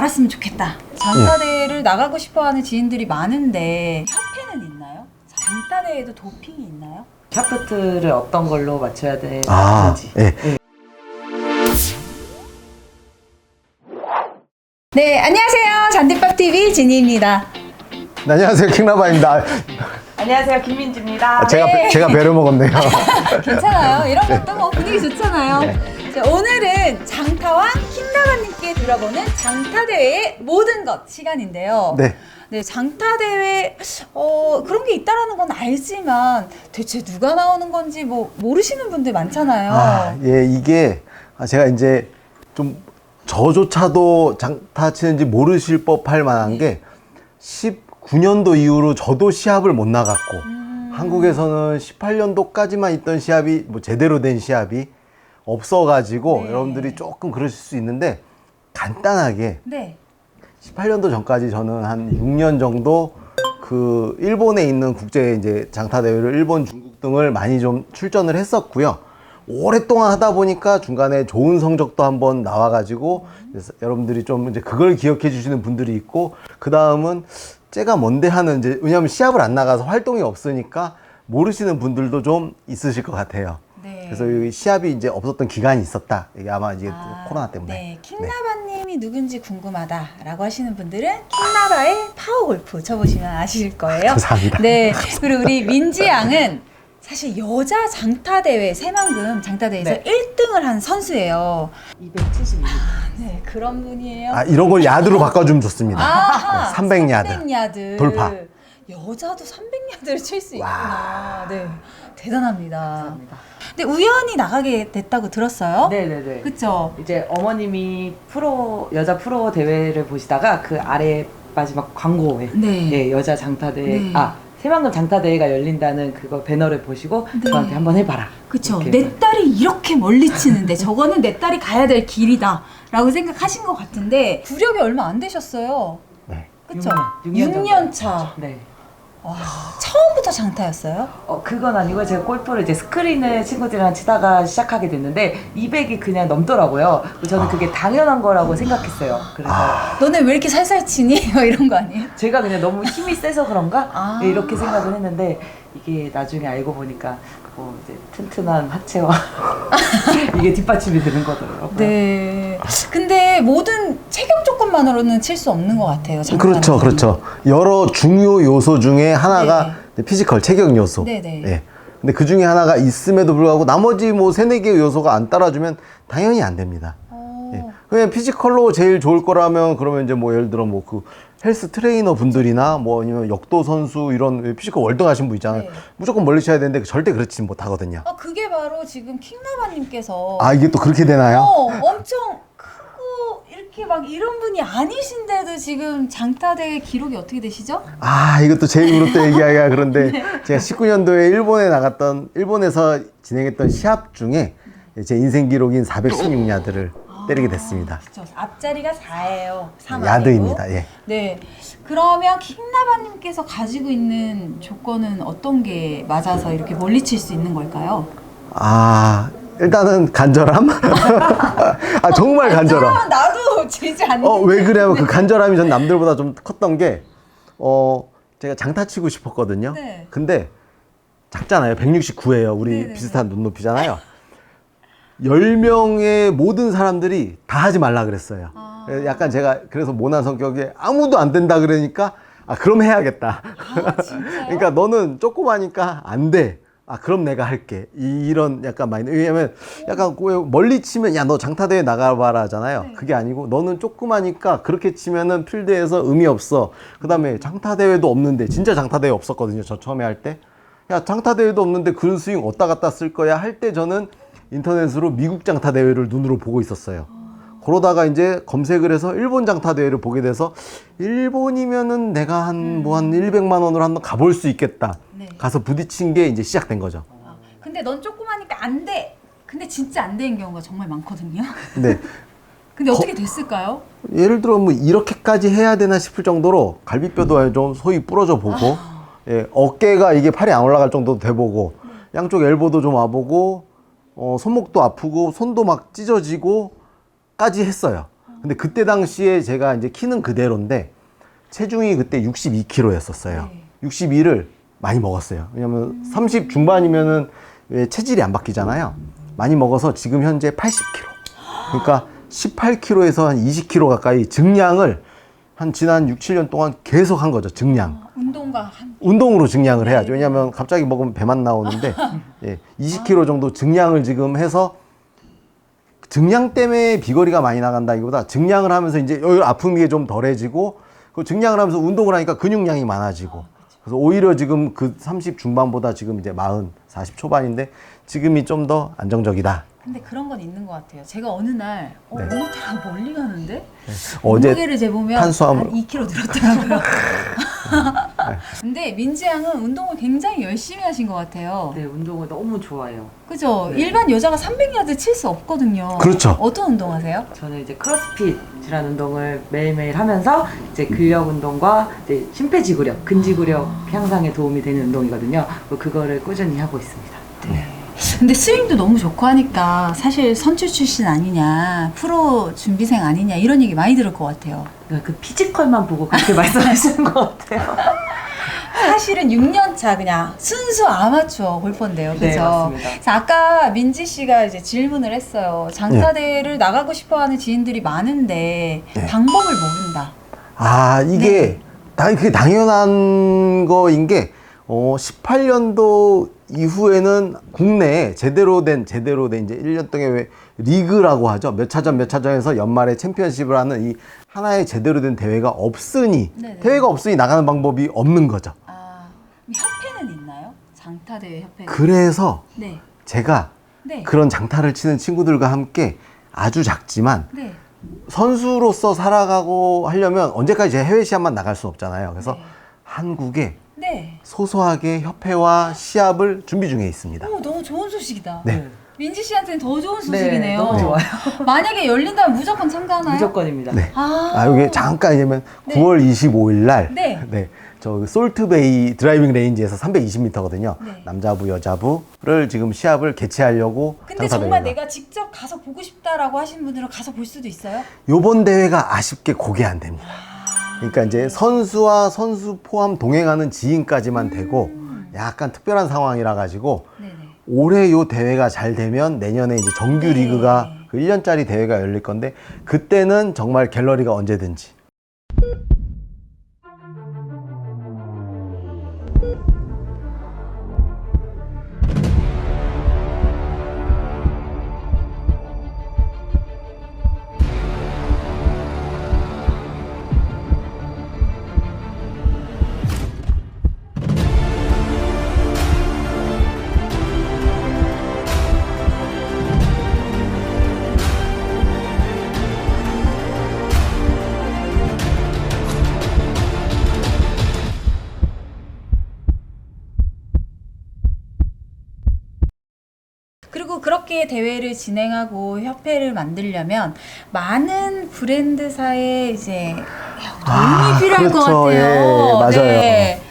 알았으면 좋겠다. 장타대회를 나가고 싶어하는 지인들이 많은데 협회는 있나요? 장타대회에도 도핑이 있나요? 샤프트를 어떤 걸로 맞춰야 되는지. 예. 네, 안녕하세요. 잔디밥TV 진희입니다. 네, 안녕하세요. 킹라바입니다. 안녕하세요, 김민지입니다. 제가 배를 먹었네요. 괜찮아요. 이런 것도 뭐 분위기 좋잖아요. 자, 오늘은 장타왕 킹나바님께 들어보는 장타대회의 모든 것 시간인데요. 네, 장타대회 그런 게 있다라는 건 알지만 대체 누가 나오는 건지 뭐 모르시는 분들 많잖아요. 예, 이게 제가 이제 좀 저조차도 장타 치는지 모르실 법할 만한 게 19년도 이후로 저도 시합을 못 나갔고 한국에서는 18년도까지만 있던 시합이 뭐 제대로 된 시합이 없어가지고 여러분들이 조금 그러실 수 있는데 간단하게 18년도 전까지 저는 한 6년 정도 그 일본에 있는 국제 이제 장타 대회를 일본, 중국 등을 많이 좀 출전을 했었고요. 오랫동안 하다 보니까 중간에 좋은 성적도 한번 나와가지고 여러분들이 좀 이제 그걸 기억해 주시는 분들이 있고, 그 다음은 쟤가 뭔데 하는 이제 왜냐하면 시합을 안 나가서 활동이 없으니까 모르시는 분들도 좀 있으실 것 같아요. 그래서 이 시합이 이제 없었던 기간이 있었다. 이게 아마 이제 코로나 때문에. 네, 킹나바님이 누군지 궁금하다라고 하시는 분들은 킹나바의 파워골프 쳐보시면 아실 거예요. 감사합니다. 네, 그리고 우리 민지 양은 사실 여자 장타대회, 새만금 장타대회에서 1등을 한 선수예요. 272m. 네, 그런 분이에요. 이런 걸 야드로 바꿔주면 좋습니다. 300야드. 300야드. 돌파. 여자도 300야드를 칠 수 있구나. 네, 대단합니다. 감사합니다. 근데 우연히 나가게 됐다고 들었어요? 네네네. 그쵸? 이제 어머님이 여자 프로 대회를 보시다가 그 아래 마지막 광고에 여자 장타대회, 새만금 장타대회가 열린다는 그거 배너를 보시고 저한테 한번 해봐라. 그쵸. 내 딸이 이렇게 멀리 치는데 저거는 내 딸이 가야 될 길이다 라고 생각하신 것 같은데 구력이 얼마 안 되셨어요. 그쵸? 6년 차. 네. 와, 처음부터 장타였어요? 그건 아니고 제가 골프를 이제 스크린을 친구들이랑 치다가 시작하게 됐는데 200이 그냥 넘더라고요. 저는 그게 당연한 거라고 생각했어요. 그래서 너네 왜 이렇게 살살 치니? 이런 거 아니에요? 제가 그냥 너무 힘이 세서 그런가? 네, 이렇게 생각을 했는데 이게 나중에 알고 보니까 이제 튼튼한 하체와 이게 뒷받침이 되는 거더라고요. 네. 근데 모든 체격 조건만으로는 칠 수 없는 것 같아요. 장타는. 그렇죠. 여러 중요 요소 중에 하나가 피지컬, 체격 요소. 예. 근데 그 중에 하나가 있음에도 불구하고 나머지 뭐 3-4개 요소가 안 따라주면 당연히 안 됩니다. 예. 그냥 피지컬로 제일 좋을 거라면 그러면 이제 뭐 예를 들어 뭐 그 헬스 트레이너 분들이나 뭐 아니면 역도 선수 이런 피지컬 월등 하신 분 있잖아요. 무조건 멀리 쳐야 되는데 절대 그렇지 못하거든요. 그게 바로 지금 킹나바님께서 이게 또 그렇게 되나요? 엄청 크고 이렇게 막 이런 분이 아니신데도 지금 장타대회 기록이 어떻게 되시죠? 이것도 제 입으로 또 얘기하기가 그런데 제가 19년도에 일본에서 진행했던 시합 중에 제 인생 기록인 416야드를 때리게 됐습니다. 그렇죠. 앞자리가 4예요. 3 야드입니다. 예. 네. 그러면 킹나바님께서 가지고 있는 조건은 어떤 게 맞아서 이렇게 멀리 칠 수 있는 걸까요? 일단은 간절함? 정말 간절함. 나도 지지 않는. 왜 그래요? 그 간절함이 전 남들보다 좀 컸던 게, 제가 장타 치고 싶었거든요. 근데 작잖아요. 169예요. 우리 비슷한 눈높이잖아요. 10명의 모든 사람들이 다 하지 말라 그랬어요. 약간 제가 그래서 모난 성격에 아무도 안 된다 그러니까 그럼 해야겠다. 그러니까 너는 조그마니까 안 돼. 그럼 내가 할게. 이런 약간 마인드. 왜냐면 약간 멀리 치면 야 너 장타대회 나가봐라 하잖아요. 그게 아니고 너는 조그마니까 그렇게 치면은 필드에서 의미 없어. 그 다음에 장타대회도 없는데, 진짜 장타대회 없었거든요. 저 처음에 할 때. 야 장타대회도 없는데 그런 스윙 어디다 갖다 쓸 거야 할 때 저는 인터넷으로 미국 장타대회를 눈으로 보고 있었어요. 그러다가 이제 검색을 해서 일본 장타대회를 보게 돼서 일본이면은 내가 한 100만 원으로 한번 가볼 수 있겠다. 가서 부딪힌 게 이제 시작된 거죠. 근데 넌 조그마니까 안 돼. 근데 진짜 안 되는 경우가 정말 많거든요. 네. 근데 어떻게 됐을까요? 예를 들어 뭐 이렇게까지 해야 되나 싶을 정도로 갈비뼈도 좀 소위 부러져 보고, 어깨가 이게 팔이 안 올라갈 정도도 돼보고, 양쪽 엘보도 좀 와보고, 손목도 아프고 손도 막 찢어지고 까지 했어요. 근데 그때 당시에 제가 이제 키는 그대로인데 체중이 그때 62kg였었어요. 네. 62를 많이 먹었어요. 왜냐면 30 중반이면은 왜 체질이 안 바뀌잖아요. 많이 먹어서 지금 현재 80kg. 그러니까 18kg에서 한 20kg 가까이 증량을 한 지난 6, 7년 동안 계속 한 거죠. 증량. 운동과 한 운동으로 증량을 해야죠. 왜냐하면 갑자기 먹으면 배만 나오는데 20kg 정도 증량을 지금 해서 증량 때문에 비거리가 많이 나간다기보다 증량을 하면서 이제 여기 아픈 게 좀 덜해지고 그 증량을 하면서 운동을 하니까 근육량이 많아지고 그래서 오히려 지금 그 30 중반보다 지금 이제 40 초반인데 지금이 좀 더 안정적이다. 근데 그런 건 있는 것 같아요. 제가 어느 날 네. 오늘따라 멀리 가는데 어제 무게를 재보면 탄수화물 한 2kg 늘었더라고요. 근데 민지 양은 운동을 굉장히 열심히 하신 것 같아요. 네, 운동을 너무 좋아해요. 그죠? 네. 일반 여자가 300야드 칠 수 없거든요. 그렇죠. 어떤 운동 하세요? 저는 이제 크로스핏이라는 운동을 매일매일 하면서 이제 근력 운동과 이제 심폐지구력, 근지구력 향상에 도움이 되는 운동이거든요. 그거를 꾸준히 하고 있습니다. 네. 근데 스윙도 너무 좋고 하니까 사실 선출 출신 아니냐, 프로 준비생 아니냐 이런 얘기 많이 들을 것 같아요. 그러니까 그 피지컬만 보고 그렇게 말씀하시는 것 같아요. 사실은 6년 차 그냥 순수 아마추어 골퍼인데요. 그죠? 네, 맞습니다. 그래서 아까 민지 씨가 이제 질문을 했어요. 장타 대회를 나가고 싶어 하는 지인들이 많은데 네. 방법을 모른다. 아, 이게 그게 당연한 거인 게 18년도 이후에는 국내에 제대로 된 이제 1년 동안 왜 리그라고 하죠. 몇 차전에서 연말에 챔피언십을 하는 이 하나의 제대로 된 대회가 없으니 네네. 대회가 없으니 나가는 방법이 없는 거죠. 아, 협회는 있나요? 장타 대회 협회. 그래서 네. 제가 네. 그런 장타를 치는 친구들과 함께 아주 작지만 네. 선수로서 살아가고 하려면 언제까지 제 해외 시합만 나갈 수 없잖아요. 그래서 네. 한국에 네. 소소하게 협회와 시합을 준비 중에 있습니다. 오, 너무 좋은 소식이다. 네. 민지 씨한테는 더 좋은 네, 소식이네요. 너무 좋아요. 만약에 열린다면 무조건 참가하나요? 무조건입니다. 네. 아, 여기 잠깐 이면 네. 9월 25일 날 네. 저 솔트베이 드라이빙 레인지에서 320m거든요. 네. 남자부, 여자부를 지금 시합을 개최하려고 근데 정말 내가 직접 가서 보고 싶다라고 하시는 분들은 가서 볼 수도 있어요? 요번 대회가 아쉽게 그게 안 됩니다. 그러니까 이제 선수와 선수 포함 동행하는 지인까지만 되고 약간 특별한 상황이라 가지고 네네. 올해 요 대회가 잘 되면 내년에 이제 정규 네. 리그가 그 1년짜리 대회가 열릴 건데 그때는 정말 갤러리가 언제든지 그리고 그렇게 대회를 진행하고 협회를 만들려면 많은 브랜드사의 이제 도움이 필요할 것 그렇죠. 같아요. 예, 맞아요. 네.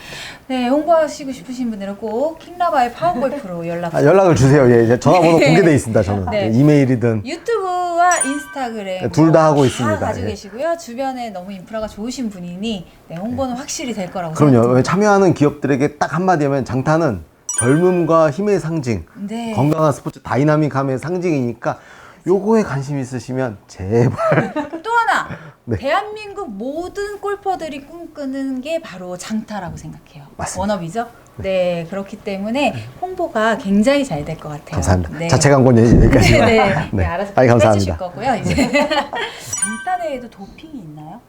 네, 홍보하시고 싶으신 분들은 꼭 킹라바의 파워골프로 연락 주세요. 연락을 주세요. 예, 이제 전화번호 네. 공개돼 있습니다. 저는 네. 이메일이든 유튜브와 인스타그램 둘다 하고 다 있습니다. 가지고 예. 계시고요. 주변에 너무 인프라가 좋으신 분이니 네, 홍보는 확실히 될 거라고 그럼요. 생각합니다. 참여하는 기업들에게 딱 한마디 하면 장타는 젊음과 힘의 상징, 네. 건강한 스포츠 다이나믹함의 상징이니까 요거에 관심 있으시면 제발 또 하나 네. 대한민국 모든 골퍼들이 꿈꾸는 게 바로 장타라고 생각해요. 맞습니다. 워너비죠? 네, 그렇기 때문에 홍보가 굉장히 잘 될 것 같아요. 감사합니다. 네. 자체 광고 여기까지만. 네, 알아서 아이, 빼주실 감사합니다. 거고요. 이제 장타 대회도 도핑이 있나요?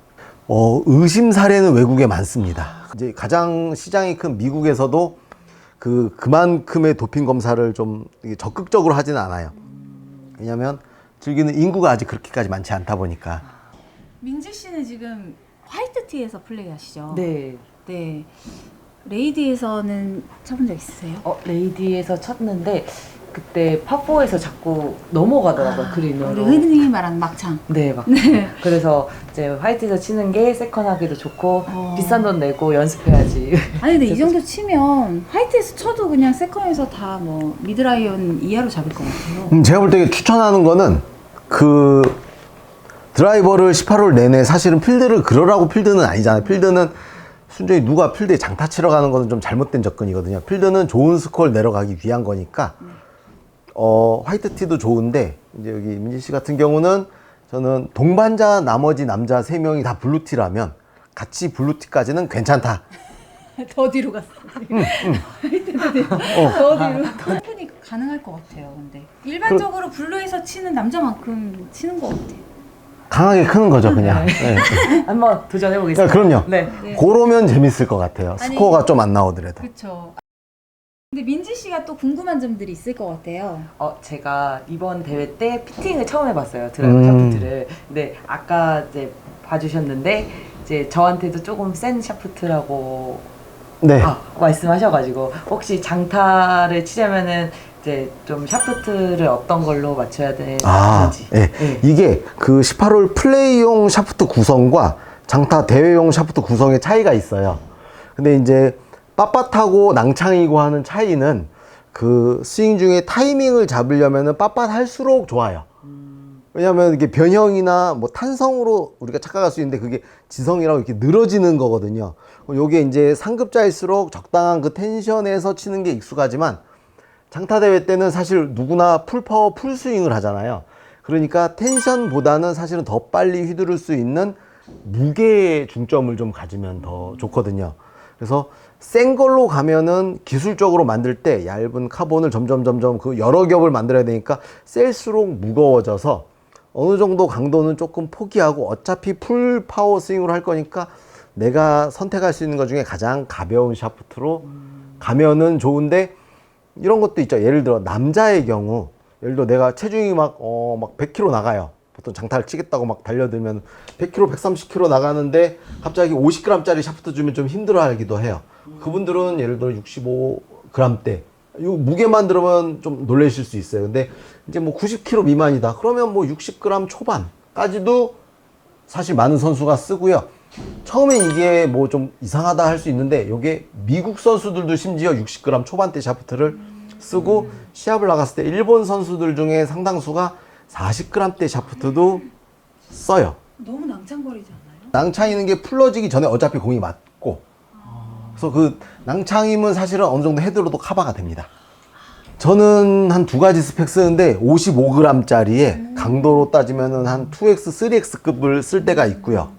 의심 사례는 외국에 많습니다. 이제 가장 시장이 큰 미국에서도 그만큼의 도핑 검사를 좀 적극적으로 하지는 않아요. 왜냐하면 즐기는 인구가 아직 그렇게까지 많지 않다 보니까. 민지 씨는 지금 화이트티에서 플레이하시죠? 네. 네. 레이디에서는 쳐본 적 있으세요? 레이디에서 쳤는데 그때 파4에서 자꾸 넘어가더라고요. 우리 그린으로. 흔히 말하는 막창. 네, 막. 네. 그래서 이제 화이트에서 치는 게 세컨하기도 좋고 어. 비싼 돈 내고 연습해야지. 아니 근데 이 정도 치면 화이트에서 쳐도 그냥 세컨에서 다 뭐 미드라이언 이하로 잡을 것 같아요. 제가 볼 때 추천하는 거는 드라이버를 18홀 내내 사실은 필드를 그러라고 필드는 아니잖아요. 필드는 순전히 누가 필드에 장타 치러 가는 것은 좀 잘못된 접근이거든요. 필드는 좋은 스코어를 내려가기 위한 거니까 화이트티도 좋은데 이제 여기 민지 씨 같은 경우는 저는 동반자 나머지 남자 3명이 다 블루티라면 같이 블루티까지는 괜찮다. 더 뒤로 갔어. 더 뒤로. 충분히 가능할 것 같아요. 근데 일반적으로 블루에서 치는 남자만큼 치는 것 같아요. 강하게 크는 거죠, 그냥. 네. 한번 도전해 보겠습니다. 그럼요. 네. 그러면 재밌을 것 같아요. 아니, 스코어가 좀 안 나오더라도. 그렇죠. 근데 민지 씨가 또 궁금한 점들이 있을 것 같아요. 제가 이번 대회 때 피팅을 처음 해봤어요. 드라이버 샤프트를. 근데 아까 이제 봐주셨는데 이제 저한테도 조금 센 샤프트라고 네. 말씀하셔가지고 혹시 장타를 치자면은 이제 좀 샤프트를 어떤 걸로 맞춰야 되는지. 네. 네. 이게 그 18홀 플레이용 샤프트 구성과 장타 대회용 샤프트 구성의 차이가 있어요. 근데 이제 빳빳하고 낭창이고 하는 차이는 그 스윙 중에 타이밍을 잡으려면은 빳빳할수록 좋아요. 왜냐하면 이게 변형이나 뭐 탄성으로 우리가 착각할 수 있는데 그게 지성이라고 이렇게 늘어지는 거거든요. 요게 이제 상급자일수록 적당한 그 텐션에서 치는 게 익숙하지만 장타 대회 때는 사실 누구나 풀파워 풀스윙을 하잖아요. 그러니까 텐션보다는 사실은 더 빨리 휘두를 수 있는 무게에 중점을 좀 가지면 더 좋거든요. 그래서 센 걸로 가면은 기술적으로 만들 때 얇은 카본을 점점 그 여러 겹을 만들어야 되니까 셀수록 무거워져서 어느 정도 강도는 조금 포기하고 어차피 풀 파워 스윙으로 할 거니까 내가 선택할 수 있는 것 중에 가장 가벼운 샤프트로 가면은 좋은데 이런 것도 있죠. 예를 들어 남자의 경우 예를 들어 내가 체중이 막 100kg 나가요. 보통 장타를 치겠다고 막 달려들면 100kg, 130kg 나가는데 갑자기 50g짜리 샤프트 주면 좀 힘들어 하기도 해요. 그분들은 예를 들어 65g대 이 무게만 들으면 좀 놀라실 수 있어요. 근데 이제 뭐 90kg 미만이다. 그러면 뭐 60g 초반까지도 사실 많은 선수가 쓰고요. 처음엔 이게 뭐 좀 이상하다 할 수 있는데 이게 미국 선수들도 심지어 60g 초반대 샤프트를 쓰고 시합을 나갔을 때 일본 선수들 중에 상당수가 40g대 샤프트도 써요. 너무 낭창거리지 않아요? 낭창이는 게 풀러지기 전에 어차피 공이 맞고 그래서 그 낭창임은 사실은 어느 정도 헤드로도 커버가 됩니다. 저는 한 2가지 스펙 쓰는데 55g짜리에 강도로 따지면은 한 2X, 3X급을 쓸 때가 있고요.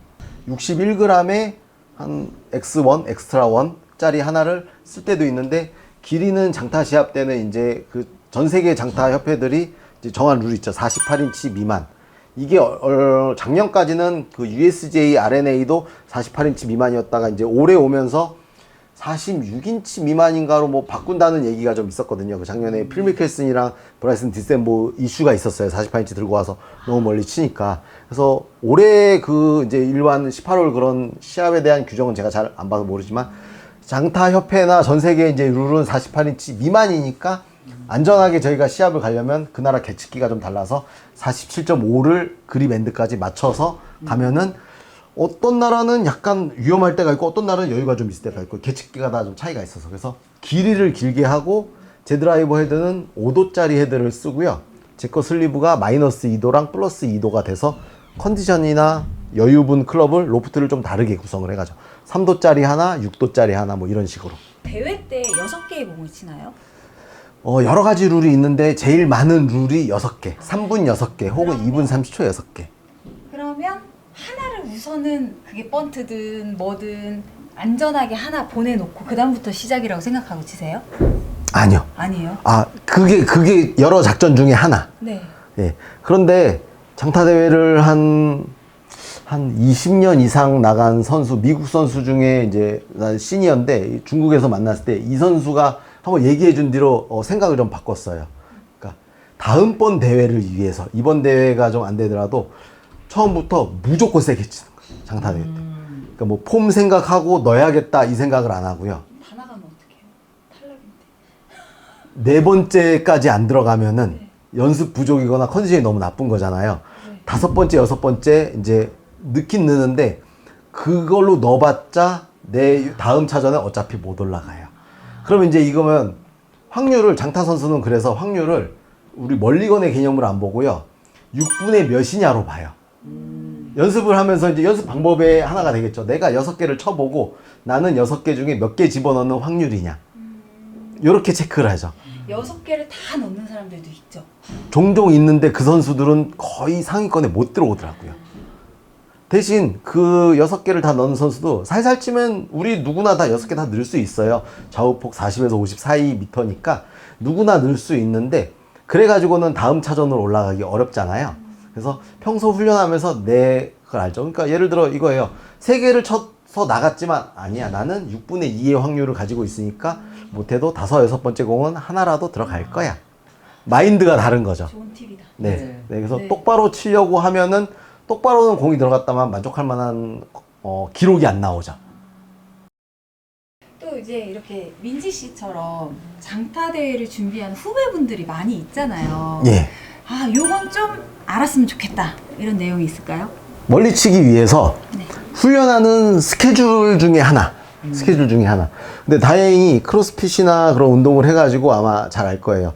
61g에 한 X1, 엑스트라 1짜리 하나를 쓸 때도 있는데 길이는 장타 시합 때는 이제 그 전 세계 장타 협회들이 이제 정한 룰이 있죠. 48인치 미만. 이게 작년까지는 그 USJ RNA도 48인치 미만이었다가 이제 올해 오면서 46인치 미만인가로 뭐 바꾼다는 얘기가 좀 있었거든요. 그 작년에 필 미켈슨이랑 브라이슨 디셈보 이슈가 있었어요. 48인치 들고 와서 너무 멀리 치니까. 그래서 올해 그 이제 일반 18홀 그런 시합에 대한 규정은 제가 잘 안 봐서 모르지만 장타 협회나 전 세계 이제 룰은 48인치 미만이니까 안전하게 저희가 시합을 가려면 그 나라 계측기가 좀 달라서 47.5를 그립 엔드까지 맞춰서 가면은 어떤 나라는 약간 위험할 때가 있고 어떤 나라는 여유가 좀 있을 때가 있고 계측기가 다 좀 차이가 있어서 그래서 길이를 길게 하고 제 드라이버 헤드는 5도짜리 헤드를 쓰고요. 제 거 슬리브가 마이너스 2도랑 플러스 2도가 돼서 컨디션이나 여유분 클럽을 로프트를 좀 다르게 구성을 해가지고 3도짜리 하나, 6도짜리 하나 뭐 이런 식으로. 대회 때 6개의 공을 치나요? 여러 가지 룰이 있는데 제일 많은 룰이 6개, 3분 6개 혹은 2분 30초 6개. 그러면 하나를 우선은 그게 번트든 뭐든 안전하게 하나 보내놓고 그 다음부터 시작이라고 생각하고 치세요? 아니요. 아니에요? 그게 여러 작전 중에 하나. 네. 예. 그런데 장타 대회를 한 20년 이상 나간 선수, 미국 선수 중에 이제 난 시니어인데 중국에서 만났을 때 이 선수가 한번 얘기해 준 뒤로 생각을 좀 바꿨어요. 그러니까 다음번 대회를 위해서 이번 대회가 좀 안 되더라도 처음부터 무조건 세게 치는 거예요. 장타 대회 때. 그러니까 뭐 폼 생각하고 넣어야겠다 이 생각을 안 하고요. 다 나가면 어떡해요? 탈락인데. 4번째까지 안 들어가면은 연습 부족이거나 컨디션이 너무 나쁜 거잖아요. 5번째, 6번째 이제 넣긴 넣는데 그걸로 넣어봤자 내 다음 차전에 어차피 못 올라가요. 그러면 이제 이거면 확률을 장타 선수는 그래서 확률을 우리 멀리건의 개념으로 안 보고요. 6분의 몇이냐로 봐요. 연습을 하면서 이제 연습 방법의 하나가 되겠죠. 내가 6개를 쳐보고 나는 6개 중에 몇 개 집어넣는 확률이냐. 이렇게 체크를 하죠. 6개를 다 넣는 사람들도 있죠. 종종 있는데 그 선수들은 거의 상위권에 못 들어오더라고요. 대신 그 6개를 다 넣는 선수도 살살 치면 우리 누구나 다 6개 다 넣을 수 있어요. 좌우폭 40에서 50 사이 미터니까 누구나 넣을 수 있는데 그래가지고는 다음 차전으로 올라가기 어렵잖아요. 그래서 평소 훈련하면서 그걸 알죠. 그러니까 예를 들어 이거예요. 3개를 쳐서 나갔지만 아니야. 나는 6분의 2의 확률을 가지고 있으니까 못해도 5, 6번째 공은 하나라도 들어갈 거야. 마인드가 다른 거죠. 좋은 팁이다. 네. 그래서 똑바로 치려고 하면은 똑바로는 공이 들어갔다만 만족할 만한 기록이 안 나오죠. 또 이제 이렇게 민지 씨처럼 장타 대회를 준비하는 후배분들이 많이 있잖아요. 예. 아, 요건 좀 알았으면 좋겠다. 이런 내용이 있을까요? 멀리 치기 위해서 네. 훈련하는 스케줄 중에 하나. 근데 다행히 크로스핏이나 그런 운동을 해가지고 아마 잘 알 거예요.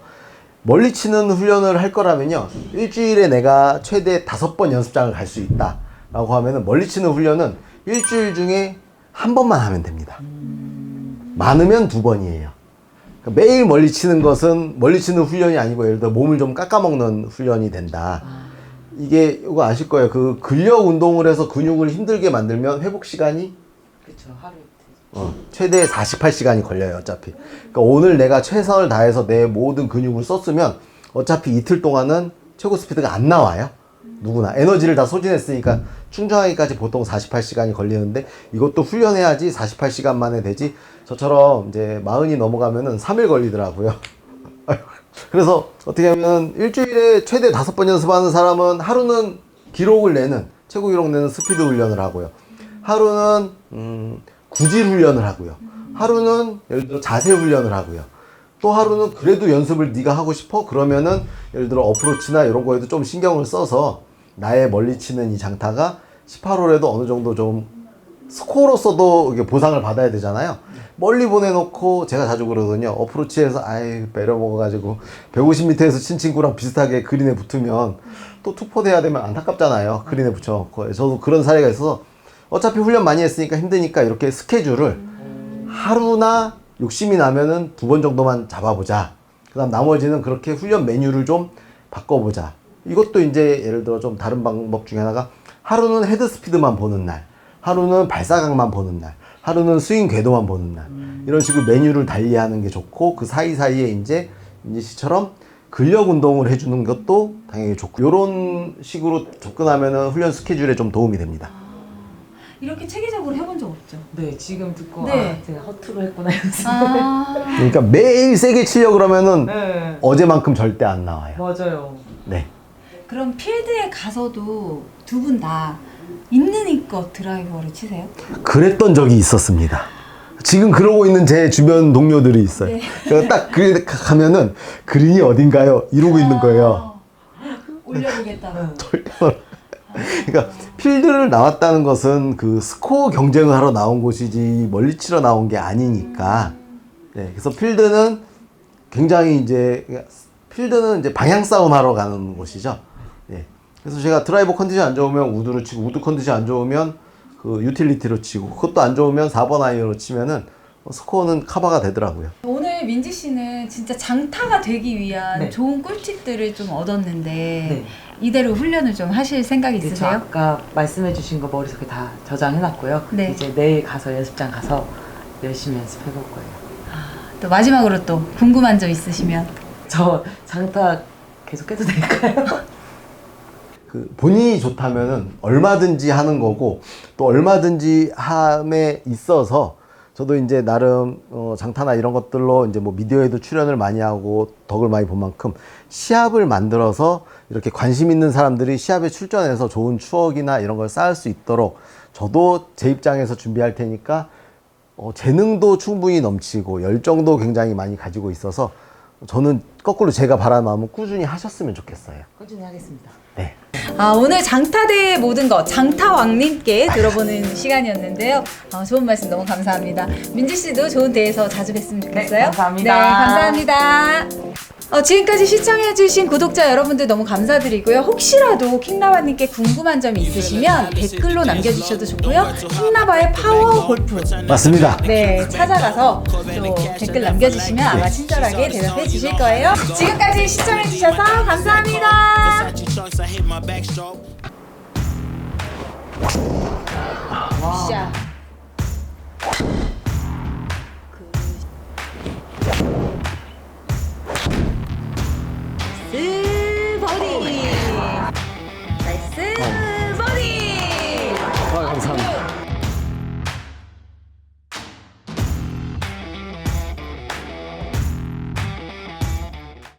멀리 치는 훈련을 할 거라면요. 일주일에 내가 최대 5번 연습장을 갈 수 있다. 라고 하면은 멀리 치는 훈련은 일주일 중에 한 번만 하면 됩니다. 많으면 2번이에요. 그러니까 매일 멀리 치는 것은 멀리 치는 훈련이 아니고 예를 들어 몸을 좀 깎아먹는 훈련이 된다. 이게 이거 아실 거예요. 그 근력 운동을 해서 근육을 힘들게 만들면 회복 시간이 그렇죠. 하루 최대 48시간이 걸려요. 어차피. 그러니까 오늘 내가 최선을 다해서 내 모든 근육을 썼으면 어차피 이틀 동안은 최고 스피드가 안 나와요. 누구나 에너지를 다 소진했으니까 충전하기까지 보통 48시간이 걸리는데 이것도 훈련해야지 48시간 만에 되지. 저처럼 이제 40이 넘어가면은 3일 걸리더라고요. 그래서 어떻게 하면 일주일에 최대 5번 연습하는 사람은 하루는 기록을 내는 최고 기록 내는 스피드 훈련을 하고요. 하루는 구질 훈련을 하고요. 하루는 예를 들어 자세 훈련을 하고요. 또 하루는 그래도 연습을 네가 하고 싶어? 그러면은 예를 들어 어프로치나 이런 거에도 좀 신경을 써서 나의 멀리 치는 이 장타가 18홀에도 어느 정도 좀 스코어로서도 이게 보상을 받아야 되잖아요. 멀리 보내놓고 제가 자주 그러거든요. 어프로치에서 배려먹어가지고 150m에서 친 친구랑 비슷하게 그린에 붙으면 또 투포 돼야 되면 안타깝잖아요. 그린에 붙여놓고. 저도 그런 사례가 있어서 어차피 훈련 많이 했으니까 힘드니까 이렇게 스케줄을 하루나 욕심이 나면은 2번 정도만 잡아보자. 그 다음 나머지는 그렇게 훈련 메뉴를 좀 바꿔보자. 이것도 이제 예를 들어 좀 다른 방법 중에 하나가 하루는 헤드 스피드만 보는 날, 하루는 발사각만 보는 날, 하루는 스윙 궤도만 보는 날. 이런 식으로 메뉴를 달리하는 게 좋고 그 사이사이에 이제 민지 씨처럼 근력 운동을 해주는 것도 당연히 좋고 이런 식으로 접근하면은 훈련 스케줄에 좀 도움이 됩니다. 이렇게 체계적으로 해본 적 없죠? 네, 지금 듣고 네. 제가 허투루 했구나 연습을. 그러니까 매일 세게 치려고 그러면은 네. 어제만큼 절대 안 나와요. 맞아요. 네. 그럼 필드에 가서도 두 분 다 있는 힘껏 드라이버를 치세요? 그랬던 적이 있었습니다. 지금 그러고 있는 제 주변 동료들이 있어요. 네. 그래서 딱 그린에 가면은 그린이 어딘가요? 이러고 있는 거예요. 올려보겠다고. 그러니까 필드를 나왔다는 것은 그 스코어 경쟁을 하러 나온 곳이지 멀리 치러 나온 게 아니니까. 네, 그래서 필드는 굉장히 이제 방향 싸움 하러 가는 곳이죠. 네. 그래서 제가 드라이버 컨디션 안 좋으면 우드로 치고 우드 컨디션 안 좋으면 그 유틸리티로 치고 그것도 안 좋으면 4번 아이언으로 치면은 스코어는 커버가 되더라고요. 오늘 민지 씨는 진짜 장타가 되기 위한 네. 좋은 꿀팁들을 좀 얻었는데 네. 이대로 훈련을 좀 하실 생각 네, 저 있으세요? 아까 말씀해주신 거 머릿속에 다 저장해놨고요. 네. 이제 내일 가서 연습장 가서 열심히 연습해볼 거예요. 또 마지막으로 또 궁금한 점 있으시면 저 장타 계속해도 될까요? 그 본인이 좋다면은 얼마든지 하는 거고 또 얼마든지 함에 있어서 저도 이제 나름 장타나 이런 것들로 이제 뭐 미디어에도 출연을 많이 하고 덕을 많이 본 만큼 시합을 만들어서 이렇게 관심 있는 사람들이 시합에 출전해서 좋은 추억이나 이런 걸 쌓을 수 있도록 저도 제 입장에서 준비할 테니까 재능도 충분히 넘치고 열정도 굉장히 많이 가지고 있어서 저는 거꾸로 제가 바라는 마음은 꾸준히 하셨으면 좋겠어요. 꾸준히 하겠습니다. 네. 오늘 장타대의 모든 것 장타왕님께 들어보는 시간이었는데요. 좋은 말씀 너무 감사합니다. 민지 씨도 좋은 대회에서 자주 뵀으면 좋겠어요. 네, 감사합니다. 네, 감사합니다. 지금까지 시청해주신 구독자 여러분들 너무 감사드리고요. 혹시라도 킹나바님께 궁금한 점이 있으시면 댓글로 남겨주셔도 좋고요. 킹나바의 파워 골프 맞습니다. 네, 찾아가서 또 댓글 남겨주시면 아마 친절하게 대답해 주실 거예요. 지금까지 시청해주셔서 감사합니다. 샷. 버디. 나이스 버디. 감사합니다.